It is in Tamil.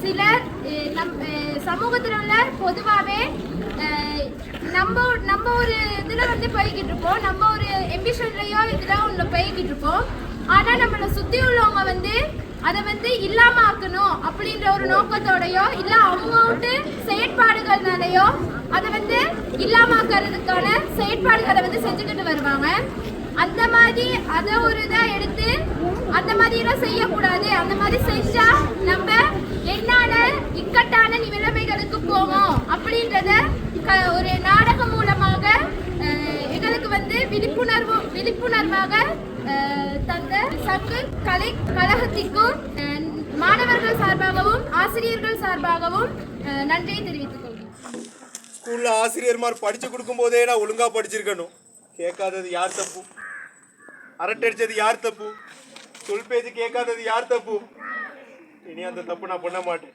சிலர் சமூகத்தில் உள்ள பொதுவாகவே நம்ம ஒரு இதில் வந்து போய்கிட்டு இருப்போம், நம்ம ஒரு எம்பிஷன்லையோ இதெல்லாம் ஒன்று போய்கிட்டு இருப்போம். ஆனால் நம்மளை சுற்றி உள்ளவங்க வந்து அதை வந்து இல்லாமல் ஆக்கணும் அப்படின்ற ஒரு நோக்கத்தோடையோ இல்லை அவங்க செயற்பாடுகள்னாலையோ அதை வந்து இல்லாமல் ஆக்கிறதுக்கான செயற்பாடுகளை வந்து செஞ்சுக்கிட்டு வருவாங்க. அந்த மாதிரி அதை ஒரு இதாக எடுத்து அந்த மாதிரிலாம் செய்யக்கூடாது, அந்த மாதிரி செஞ்சா நம்ம என்னால இக்கட்டான நிலைமைகளுக்கு போவோம் அப்படின்றத ஒரு நாடகம் மூலமாக எங்களுக்கு வந்து விழிப்புணர்வாக தந்த சங்கு கலை கழகத்திற்கும் மாணவர்கள் சார்பாகவும் ஆசிரியர்கள் சார்பாகவும் நன்றியை தெரிவித்துக் கொள்கிறேன். ஸ்கூல்ல ஆசிரியர்மார் படிச்சு கொடுக்கும் போதே நான் ஒழுங்கா படிச்சிருக்கணும். கேட்காதது யார் தப்பு? அரட்டடிச்சது யார் தப்பு? சொல் பேச்சு கேட்காதது யார் தப்பு? இனி அந்த தப்பு நான் பண்ண மாட்டேன்.